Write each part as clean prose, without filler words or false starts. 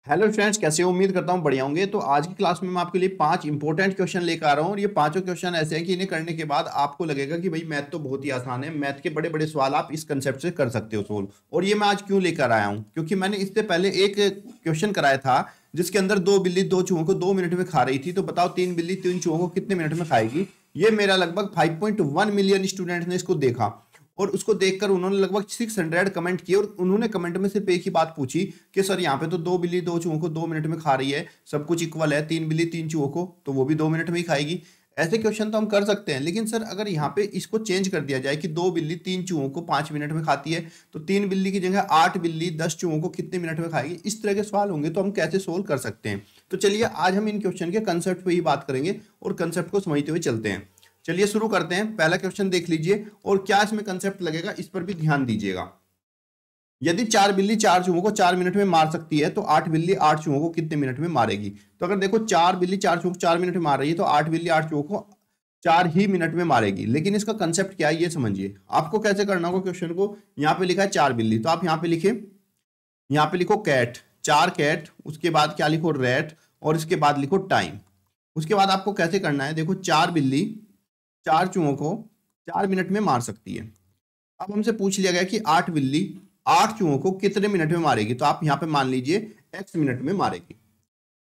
Hello friends, कैसे हो? उम्मीद करता हूँ बढ़िया होंगे। तो आज की क्लास में मैं आपके लिए 5 इंपॉर्टेंट क्वेश्चन लेकर आ रहा हूँ और ये पांचों क्वेश्चन ऐसे हैं कि इन्हें करने के बाद आपको लगेगा कि भाई मैथ तो बहुत ही आसान है। मैथ के बड़े बड़े सवाल आप इस कंसेप्ट से कर सकते हो सोल्व। और ये मैं आज क्यों लेकर आया हूँ, क्योंकि मैंने इससे पहले एक क्वेश्चन कराया था जिसके अंदर दो बिल्ली दो चूहों को 2 मिनट में खा रही थी। तो बताओ, तीन बिल्ली तीन चूहों को कितने मिनट में खाएगी? ये मेरा लगभग 5.1 मिलियन स्टूडेंट ने इसको देखा और उसको देखकर उन्होंने लगभग 600 कमेंट किए और उन्होंने कमेंट में सिर्फ एक ही बात पूछी कि सर यहाँ पे तो दो बिल्ली दो चूहों को 2 मिनट में खा रही है, सब कुछ इक्वल है, तीन बिल्ली तीन चूहों को तो वो भी 2 मिनट में ही खाएगी। ऐसे क्वेश्चन तो हम कर सकते हैं, लेकिन सर अगर यहाँ पे इसको चेंज कर दिया जाए कि दो बिल्ली तीन चूहों को 5 मिनट में खाती है तो तीन बिल्ली की जगह 8 बिल्ली 10 चूहों को कितने मिनट में खाएगी, इस तरह के सवाल होंगे तो हम कैसे सोल्व कर सकते हैं। तो चलिए आज हम इन क्वेश्चन के कंसेप्ट पे ही बात करेंगे और कंसेप्ट को समझते हुए चलते हैं। चलिए शुरू करते हैं। पहला क्वेश्चन देख लीजिए और क्या इसमें कंसेप्ट लगेगा इस पर भी ध्यान दीजिएगा। यदि चार बिल्ली चार चूहों को 4 मिनट में मार सकती है तो आठ बिल्ली आठ चूहों को कितने मिनट में मारेगी? तो अगर देखो, चार बिल्ली चार चूहों को 4 मिनट में मार रही है तो आठ बिल्ली आठ चूहों को 4 ही मिनट में मारेगी। लेकिन इसका कंसेप्ट क्या है ये समझिए। आपको कैसे करना होगा क्वेश्चन को। यहाँ पे लिखा है चार बिल्ली, तो आप यहाँ पे लिखे, यहाँ पे लिखो कैट, चार कैट, उसके बाद क्या लिखो रैट और इसके बाद लिखो टाइम। उसके बाद आपको कैसे करना है, देखो चार बिल्ली चार चूहों को 4 मिनट में मार सकती है। अब हमसे पूछ लिया गया कि आठ बिल्ली आठ चूहों को कितने मिनट में मारेगी, तो आप यहाँ पे मान लीजिए एक्स मिनट में मारेगी।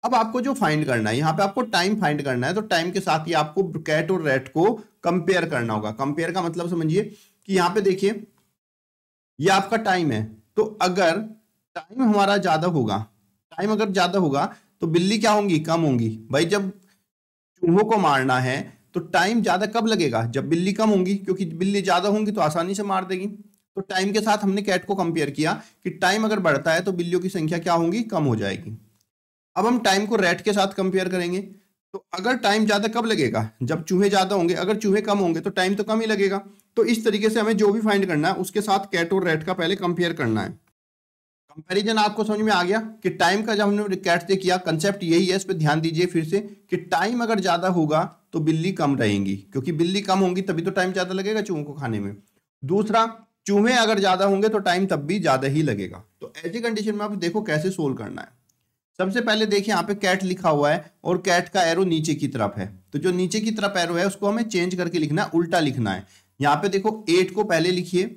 अब आपको जो फाइंड करना है, यहाँ पे आपको टाइम फाइंड करना है, तो टाइम के साथ ही आपको कैट और रैट को कंपेयर करना होगा। कंपेयर का मतलब समझिए कि यहाँ पे देखिए ये आपका टाइम है, तो अगर टाइम हमारा ज्यादा होगा, टाइम अगर ज्यादा होगा तो बिल्ली क्या होंगी, कम होंगी। भाई जब चूहों को मारना है तो टाइम ज्यादा कब लगेगा, जब बिल्ली कम होंगी, क्योंकि बिल्ली ज्यादा होंगी तो आसानी से मार देगी। तो टाइम के साथ हमने कैट को कंपेयर किया कि टाइम अगर बढ़ता है तो बिल्लियों की संख्या क्या होगी, कम हो जाएगी। अब हम टाइम को रैट के साथ कंपेयर करेंगे, तो अगर टाइम ज्यादा कब लगेगा, जब चूहे ज्यादा होंगे। अगर चूहे कम होंगे तो टाइम तो कम ही लगेगा। तो इस तरीके से हमें जो भी फाइंड करना है उसके साथ कैट और रैट का पहले कंपेयर करना है। कंपैरिजन आपको समझ में आ गया कि टाइम का जब हमने कैट से किया, कंसेप्ट यही है, इस पे ध्यान दीजिए फिर से कि टाइम अगर ज्यादा होगा तो बिल्ली कम रहेंगी, क्योंकि बिल्ली कम होंगी तभी तो टाइम ज्यादा लगेगा चूहों को खाने में। दूसरा, चूहे अगर ज्यादा होंगे तो टाइम तब भी ज्यादा ही लगेगा। तो ऐसी कंडीशन में आप देखो कैसे सोल्व करना है। सबसे पहले देखिए यहाँ पे कैट लिखा हुआ है और कैट का एरो नीचे की तरफ है, तो जो नीचे की तरफ एरो है उसको हमें चेंज करके लिखना है, उल्टा लिखना है। यहाँ पे देखो 8 को पहले लिखिए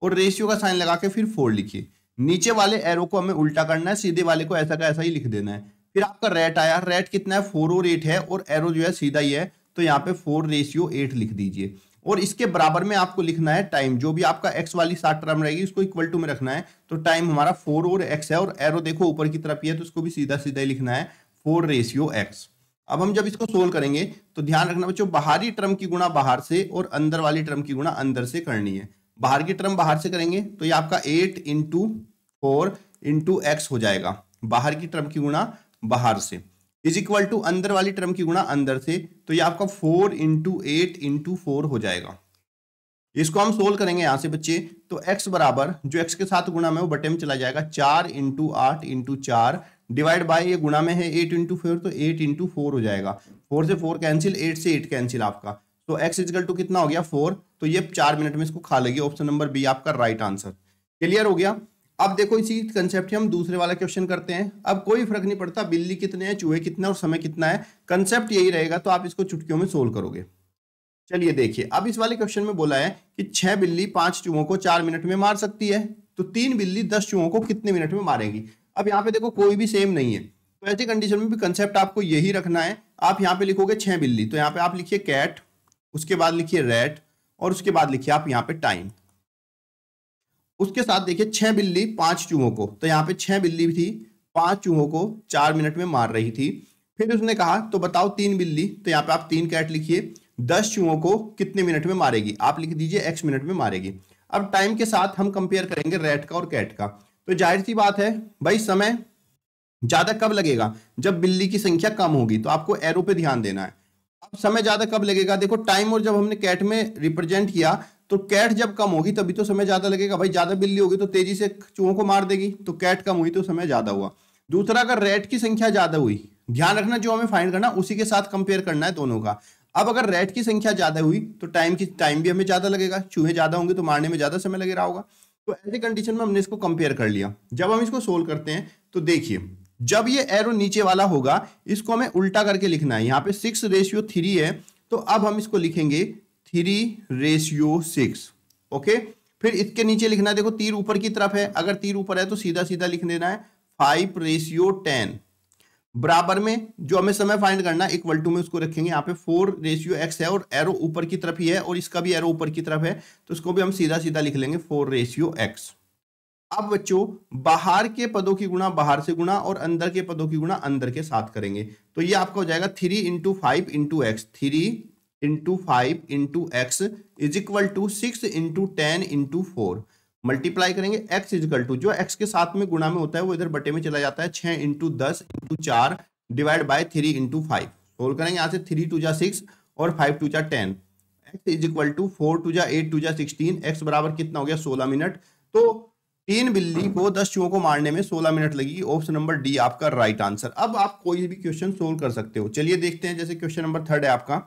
और रेशियो का साइन लगा के फिर 4 लिखिए। नीचे वाले एरो को हमें उल्टा करना है, सीधे वाले को ऐसा का ऐसा ही लिख देना है। फिर आपका रेट आया, रेट कितना है 4 और 8 है और एरो जो है सीधा ही है, तो यहाँ पे 4:8 लिख दीजिए। और इसके बराबर में आपको लिखना है टाइम, जो भी आपका एक्स वाली 60 टर्म रहेगी उसको इक्वल टू में रखना है। तो टाइम हमारा 4 और एक्स है और एरो देखो ऊपर की तरफ ही है, तो उसको भी सीधा सीधा ही लिखना है 4:x। अब हम जब इसको सोल्व करेंगे तो ध्यान रखना बच्चों, बाहरी टर्म की गुणा बाहर से और अंदर वाली टर्म की गुणा अंदर से करनी है। बाहर की टर्म बाहर से करेंगे तो ये आपका 8 × 4 × x हो जाएगा, बाहर की टर्म की गुणा बाहर से, इज इक्वल टू अंदर वाली टर्म की गुणा अंदर से, तो ये आपका 4 × 8 × 4 हो जाएगा। इसको हम सोल्व करेंगे यहां से बच्चे, तो x बराबर जो x के साथ गुणा में वो बटे में चला जाएगा, 4 × 8 × 4 डिवाइड बाय, ये गुणा में है 8 × 4, तो 8 × 4 हो जाएगा। 4 से 4 कैंसिल, 8 से 8 कैंसिल आपका, तो x इजकल टू कितना हो गया 4, तो ये 4 मिनट में इसको खा लेगी। ऑप्शन नंबर बी आपका राइट आंसर। क्लियर हो गया। अब देखो इसी कंसेप्ट से हम दूसरे वाला क्वेश्चन करते हैं। अब कोई फर्क नहीं पड़ता बिल्ली कितने हैं, चूहे कितने और समय कितना है, कंसेप्ट यही रहेगा, तो आप इसको चुटकियों में सोल्व करोगे। चलिए देखिए, अब इस वाले क्वेश्चन में बोला है कि 6 बिल्ली 5 चूहों को 4 मिनट में मार सकती है, तो 3 बिल्ली 10 चूहों को कितने मिनट में मारेगी। अब यहाँ पे देखो कोई भी सेम नहीं है, तो ऐसी कंडीशन में भी कंसेप्ट आपको यही रखना है। आप यहाँ पे लिखोगे 6 बिल्ली, तो यहाँ पे आप लिखिए कैट, उसके बाद लिखिए रैट और उसके बाद लिखिए आप यहाँ पे टाइम। उसके साथ देखिए 6 बिल्ली 5 चूहों को, तो यहाँ पे 6 बिल्ली थी 5 चूहों को 4 मिनट में मार रही थी। फिर उसने कहा तो बताओ 3 बिल्ली, तो यहाँ पे आप 3 कैट लिखिए, 10 चूहों को कितने मिनट में मारेगी, आप लिख दीजिए x मिनट में मारेगी। अब टाइम के साथ हम कंपेयर करेंगे रैट का और कैट का, तो जाहिर सी बात है भाई समय ज्यादा कब लगेगा, जब बिल्ली की संख्या कम होगी, तो आपको एरो पे ध्यान देना है। अब समय ज्यादा कब लगेगा, देखो टाइम और जब हमने कैट में रिप्रेजेंट किया, तो कैट जब कम होगी तभी तो समय ज्यादा लगेगा। भाई ज्यादा बिल्ली होगी तो तेजी से चूहों को मार देगी, तो कैट कम हुई तो समय ज्यादा हुआ। दूसरा, अगर रैट की संख्या ज्यादा हुई, ध्यान रखना जो हमें फाइंड करना उसी के साथ कंपेयर करना है दोनों का। अब अगर रैट की संख्या ज्यादा हुई तो टाइम भी हमें ज्यादा लगेगा, चूहे ज्यादा होंगे तो मारने में ज्यादा समय लग रहा होगा। तो ऐसी कंडीशन में हमने इसको कंपेयर कर लिया। जब हम इसको सोल्व करते हैं तो देखिए जब ये एरो नीचे वाला होगा इसको हमें उल्टा करके लिखना है। यहाँ पे 6:3 है, तो अब हम इसको लिखेंगे 3:6। ओके, फिर इसके नीचे लिखना है, देखो तीर ऊपर की तरफ है, अगर तीर ऊपर है तो सीधा सीधा लिख देना है 5:10। बराबर में जो हमें समय फाइंड करना है इक्वल टू में उसको रखेंगे यहाँ पे 4:x है, और एरो ऊपर की तरफ ही है और इसका भी एरो ऊपर की तरफ है, तो इसको भी हम सीधा सीधा लिख लेंगे 4:x। अब बच्चों बाहर के पदों की गुणा बाहर से गुणा और अंदर के पदों की गुणा अंदर के साथ करेंगे, तो ये आपका हो जाएगा 3 × 5 × x। 3 × 5 × x is equal to 6 × 10 × 4। Multiply करेंगे x इजिकल टू, जो x के साथ में गुणा में होता है वो इधर बटे में चला जाता है, 6 × 10 × 4 डिवाइड बाय 3 × 5। सोल्व करेंगे यहाँ से 3 2 जा 6 और 5 2 जा 10। x इज इक्वल टू 4 2 जा 8 2 जा 16। x बराबर कितना हो गया 16 मिनट। तो 3 बिल्ली को 10 चूहों को मारने में 16 मिनट लगेगी। ऑप्शन नंबर डी आपका राइट आंसर। अब आप कोई भी क्वेश्चन सोल्व कर सकते हो। चलिए देखते हैं, जैसे क्वेश्चन नंबर 3 है आपका,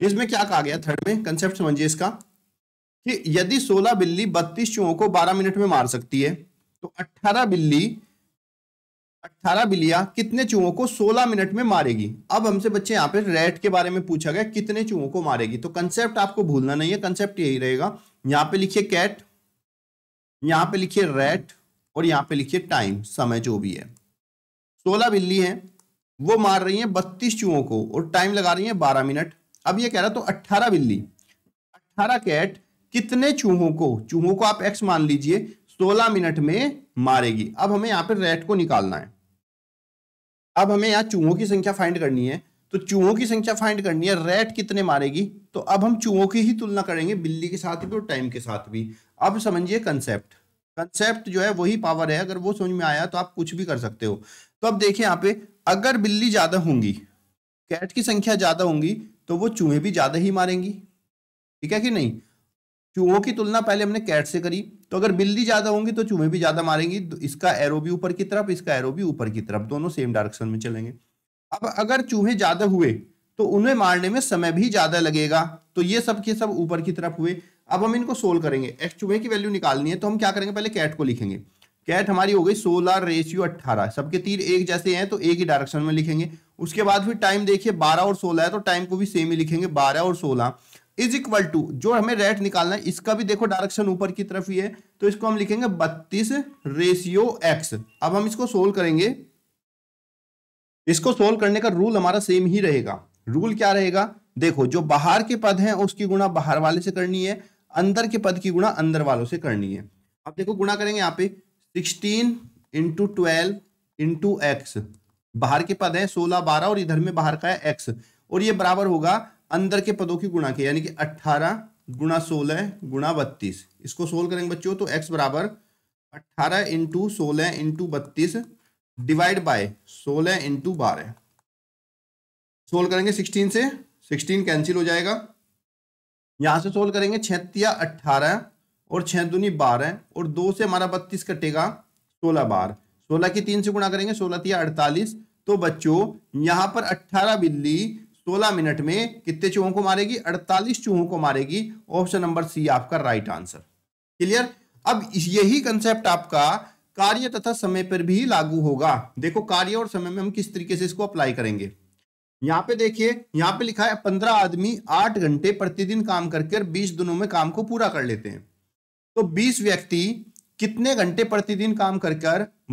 इसमें क्या कहा गया थर्ड में, कंसेप्ट समझिए इसका, कि यदि 16 बिल्ली 32 चूहों को 12 मिनट में मार सकती है तो 18 बिल्लियां कितने चूहों को 16 मिनट में मारेगी। अब हमसे बच्चे यहाँ पे रैट के बारे में पूछा गया, कितने चूहों को मारेगी। तो कंसेप्ट आपको भूलना नहीं है, कंसेप्ट यही रहेगा। यहाँ पे लिखिए कैट, यहाँ पे लिखिए रैट और यहाँ पे लिखिए टाइम, समय जो भी है। 16 बिल्ली हैं, वो मार रही हैं 32 चूहों को और टाइम लगा रही हैं 12 मिनट। अब ये कह रहा तो 18 बिल्ली, 18 कैट कितने चूहों को आप x मान लीजिए 16 मिनट में मारेगी। अब हमें यहाँ पे रैट को निकालना है। अब हमें यहाँ चूहों की संख्या फाइंड करनी है, तो चूहों की संख्या फाइंड करनी है, रैट कितने मारेगी। तो अब हम चूहों की ही तुलना करेंगे, बिल्ली के साथ भी और टाइम के साथ भी। अब समझिए कंसेप्ट जो है वही पावर है, अगर वो समझ में आया तो आप कुछ भी कर सकते हो। तो अब देखिए यहाँ पे, अगर बिल्ली ज्यादा होंगी, कैट की संख्या ज्यादा होंगी, तो वो चूहे भी ज्यादा ही मारेंगी, ठीक है कि नहीं। चूहों की तुलना पहले हमने कैट से करी, तो अगर बिल्ली ज्यादा होंगी तो चूहे भी ज्यादा मारेंगी। तो इसका एरो भी ऊपर की तरफ, इसका एरो भी ऊपर की तरफ, दोनों सेम डायरेक्शन में चलेंगे। अब अगर चूहे ज्यादा हुए तो उन्हें मारने में समय भी ज्यादा लगेगा, तो ये सब के सब ऊपर की तरफ हुए। अब हम इनको सोल्व करेंगे, एक्स चूहे की वैल्यू निकालनी है, तो हम क्या करेंगे, पहले कैट को लिखेंगे। कैट हमारी हो गई 16:18, सबके तीर एक जैसे हैं तो एक ही डायरेक्शन में लिखेंगे। उसके बाद फिर टाइम देखिए 12 और 16 है, तो टाइम को भी सेम ही लिखेंगे, 12 और 16 इज इक्वल टू, जो हमें रैट निकालना है इसका भी देखो डायरेक्शन ऊपर की तरफ ही है, तो इसको हम लिखेंगे 32:x। अब हम इसको सोल्व करेंगे, इसको सोल्व करने का रूल हमारा सेम ही रहेगा। रूल क्या रहेगा, देखो जो बाहर के पद हैं उसकी गुणा बाहर वाले से करनी है, अंदर के पद की गुणा अंदर वालों से करनी है। अब देखो गुणा करेंगे यहाँ पे 16 × 12 × x, बाहर के पद है 16 12 और इधर में बाहर का है x, और ये बराबर होगा अंदर के पदों की गुणा के, यानी कि 18 × 16 × 32। इसको सोल्व करेंगे बच्चों, तो x बराबर 18 × 16 × 32 डिवाइड बाय 16 × 12। सोल्व करेंगे 16 से 16 कैंसिल हो जाएगा, यहां से सोल्व करेंगे 6 × 18 और 6 दूनी 12 और 2 से हमारा 32 कटेगा 16 बार, 16 की 3 से गुणा करेंगे 16 × 48। तो बच्चों यहां पर 18 बिल्ली 16 मिनट में कितने चूहों को मारेगी, 48 चूहों को मारेगी। ऑप्शन नंबर सी आपका राइट आंसर। क्लियर। अब यही कंसेप्ट आपका कार्य तथा समय पर भी लागू होगा। देखो कार्य और समय में हम किस तरीके से इसको अप्लाई करेंगे। यहाँ पे देखिए, यहाँ पे लिखा है 15 आदमी 8 घंटे प्रतिदिन काम करके 20 दिनों में काम को पूरा कर लेते हैं। तो 20 व्यक्ति कितने घंटे प्रतिदिन काम कर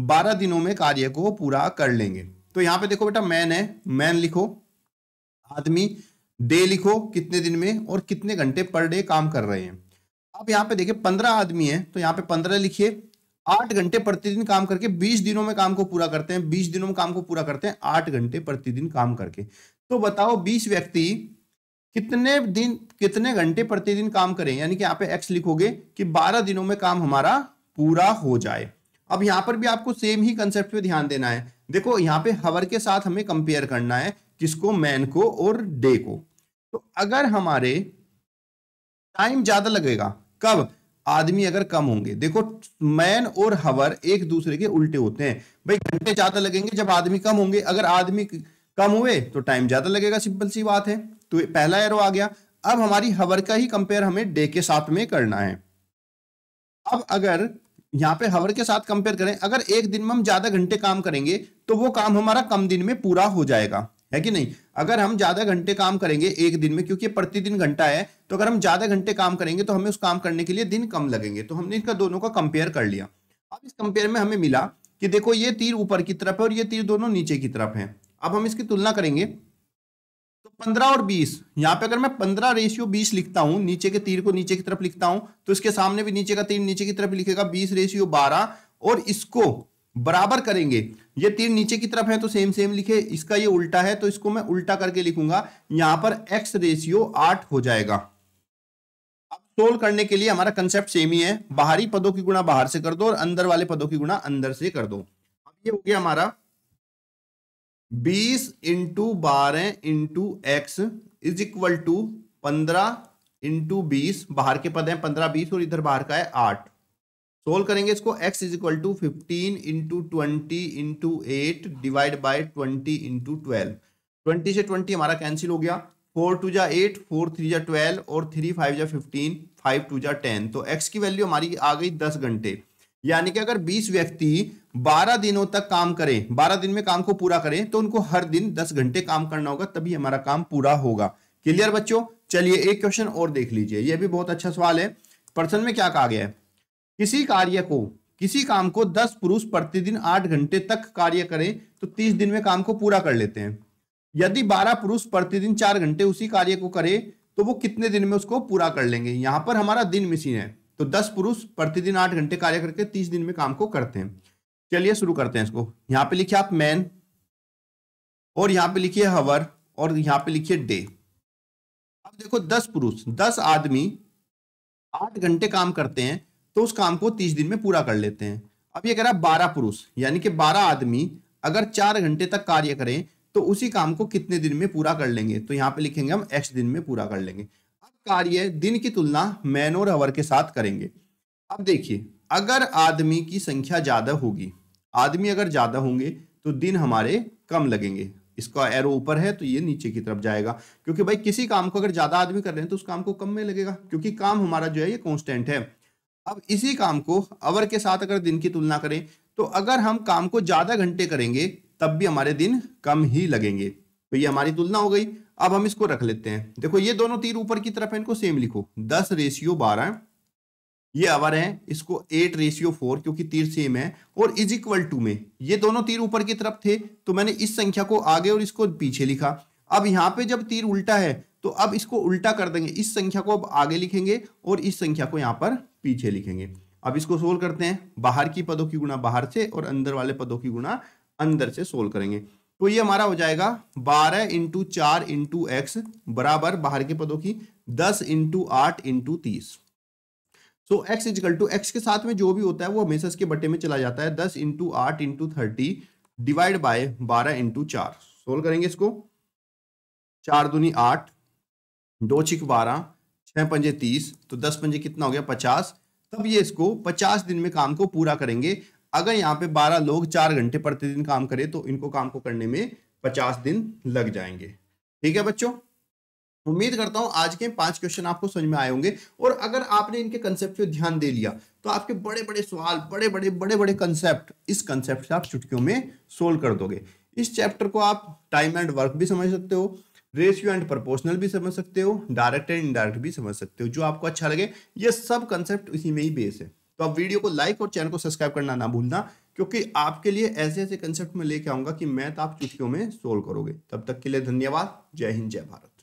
12 दिनों में कार्य को पूरा कर लेंगे। तो यहाँ पे देखो बेटा मैन है, मैन लिखो, आदमी डे लिखो, कितने दिन में और कितने घंटे पर डे काम कर रहे हैं। अब यहाँ पे देखिए 15 आदमी है, तो यहाँ पे 15 लिखिए, 8 घंटे प्रतिदिन काम करके 20 दिनों में काम को पूरा करते हैं, 20 दिनों में काम को पूरा करते हैं 8 घंटे प्रतिदिन काम करके। तो बताओ 20 व्यक्ति कितने घंटे प्रतिदिन काम करें, यानी कि यहाँ पे x लिखोगे कि 12 दिनों में काम हमारा पूरा हो जाए। अब यहाँ पर भी आपको सेम ही कंसेप्ट पे ध्यान देना है। देखो यहाँ पे हवर के साथ हमें कंपेयर करना है, किसको, मैन को और डे को। तो अगर हमारे टाइम ज्यादा लगेगा, कब, आदमी अगर कम होंगे। देखो मैन और हवर एक दूसरे के उल्टे होते हैं भाई, घंटे ज्यादा लगेंगे जब आदमी कम होंगे, अगर आदमी कम हुए तो टाइम ज्यादा लगेगा, सिंपल सी बात है। तो पहला एरो आ गया। अब हमारी हवर का ही कंपेयर हमें डे के साथ में करना है। अब अगर यहाँ पे हावर के साथ कंपेयर करें, अगर एक दिन में हम ज्यादा घंटे काम करेंगे तो वो काम हमारा कम दिन में पूरा हो जाएगा, है कि नहीं। अगर हम ज्यादा घंटे काम करेंगे एक दिन में, क्योंकि प्रतिदिन घंटा है, तो अगर हम ज्यादा घंटे काम करेंगे तो हमें उस काम करने के लिए दिन कम लगेंगे। तो हमने इनका दोनों का कंपेयर कर लिया। अब इस कंपेयर में हमें मिला कि देखो ये तीर ऊपर की तरफ है और ये तीर दोनों नीचे की तरफ है। अब हम इसकी तुलना करेंगे तो 15 और 20, यहां पे अगर मैं 15:20 लिखता हूं, नीचे के तीर को नीचे की तरफ लिखता हूं, तो इसके सामने भी नीचे का तीर नीचे की तरफ लिखेगा 20:12, और इसको बराबर करेंगे। ये तीर नीचे की तरफ है तो सेम सेम लिखे, इसका ये उल्टा है तो इसको मैं उल्टा करके लिखूंगा, यहां पर x:8 हो जाएगा। अब सोल्व करने के लिए हमारा कंसेप्ट सेम ही है, बाहरी पदों की गुणा बाहर से कर दो और अंदर वाले पदों की गुणा अंदर से कर दो। अब ये हो गया हमारा 20 × 12 × x इज इक्वल टू 15 × 20, बाहर के पद हैं 15 20 और इधर बाहर का है 8। सोल्व करेंगे इसको, x is equal to 15 × 20 × 8 divide by 20 × 12। 20 से 20 हमारा कैंसिल हो गया, 4 2 जा 8, 4 3 जा 12 और 3 5 जा 15, 5 2 जा 10। तो x की वैल्यू हमारी आ गई 10 घंटे। यानी कि अगर 20 व्यक्ति 12 दिनों तक काम करें, 12 दिन में काम को पूरा करें, तो उनको हर दिन 10 घंटे काम करना होगा, तभी हमारा काम पूरा होगा। क्लियर बच्चों। चलिए एक क्वेश्चन और देख लीजिए, यह भी बहुत अच्छा सवाल है। प्रश्न में क्या कहा गया है, किसी काम को 10 पुरुष प्रतिदिन 8 घंटे तक कार्य करें तो 30 दिन में काम को पूरा कर लेते हैं। यदि 12 पुरुष प्रतिदिन 4 घंटे उसी कार्य को करें तो वो कितने दिन में उसको पूरा कर लेंगे। यहां पर हमारा दिन मशीन है, तो 10 पुरुष प्रतिदिन 8 घंटे कार्य करके 30 दिन में काम को करते हैं। चलिए शुरू करते हैं इसको। यहां पे लिखिए आप मैन, और यहां पे लिखिए हवर, और यहां पे लिखिए डे। अब देखो 10 पुरुष 10 आदमी 8 घंटे काम करते हैं तो उस काम को 30 दिन में पूरा कर लेते हैं। अब ये कह रहा है 12 पुरुष, यानी कि 12 आदमी अगर 4 घंटे तक कार्य करें तो उसी काम को कितने दिन में पूरा कर लेंगे। तो यहां पे लिखेंगे हम x दिन में पूरा कर लेंगे। अब कार्य दिन की तुलना मैन और आवर के साथ करेंगे। अब देखिए, अगर आदमी की संख्या ज्यादा होगी, आदमी अगर ज्यादा होंगे तो दिन हमारे कम लगेंगे। इसका एरो ऊपर है तो ये नीचे की तरफ जाएगा, क्योंकि भाई किसी काम को अगर ज्यादा आदमी कर रहे हैं तो उस काम को कम में लगेगा, क्योंकि काम हमारा जो है ये कांस्टेंट है। अब इसी काम को आवर के साथ अगर दिन की तुलना करें तो अगर हम काम को ज्यादा घंटे करेंगे तब भी हमारे दिन कम ही लगेंगे। तो ये हमारी तुलना हो गई। अब हम इसको रख लेते हैं। देखो ये दोनों तीर ऊपर की तरफ है, इनको सेम लिखो, 10:12 ये आवर है, इसको 8:4 क्योंकि तीर सेम है, और इज इक्वल टू में ये दोनों तीर ऊपर की तरफ थे तो मैंने इस संख्या को आगे और इसको पीछे लिखा। अब यहां पे जब तीर उल्टा है तो अब इसको उल्टा कर देंगे, इस संख्या को अब आगे लिखेंगे और इस संख्या को यहां पर पीछे लिखेंगे। अब इसको सोल्व करते हैं, बाहर की पदों की गुणा बाहर से और अंदर वाले पदों की गुणा अंदर से सोल्व करेंगे। तो ये हमारा हो जाएगा 12 × 4 × x बराबर बाहर के पदों की 10 × 8 × 30। So x is equal to x के साथ में जो भी होता है वो हमेशा इसके बट्टे में चला जाता है। 10 × 8 × 30 डिवाइड बाय 12 × 4। सोल्व करेंगे इसको, 4 दूनी 8, 2 छिक 12, 6 पंजे 30, तो 10 पंजे कितना हो गया 50। तब ये इसको 50 दिन में काम को पूरा करेंगे। अगर यहाँ पे 12 लोग 4 घंटे प्रतिदिन काम करें तो इनको काम को करने में 50 दिन लग जाएंगे। ठीक है बच्चों, उम्मीद करता हूं आज के 5 क्वेश्चन आपको समझ में आए होंगे, और अगर आपने इनके कंसेप्ट पे ध्यान दे लिया तो आपके बड़े बड़े सवाल, बड़े बड़े कंसेप्ट, इस कंसेप्ट से आप चुटकियों में सोल्व कर दोगे। इस चैप्टर को आप टाइम एंड वर्क भी समझ सकते हो, रेशियो एंड प्रोपोर्शनल भी समझ सकते हो, डायरेक्ट एंड इनडायरेक्ट भी समझ सकते हो, जो आपको अच्छा लगे। ये सब कंसेप्ट इसी में ही बेस है। तो आप वीडियो को लाइक और चैनल को सब्सक्राइब करना ना भूलना, क्योंकि आपके लिए ऐसे ऐसे कंसेप्ट में लेके आऊंगा कि मैथ आप चुटकियों में सोल्व करोगे। तब तक के लिए धन्यवाद। जय हिंद, जय भारत।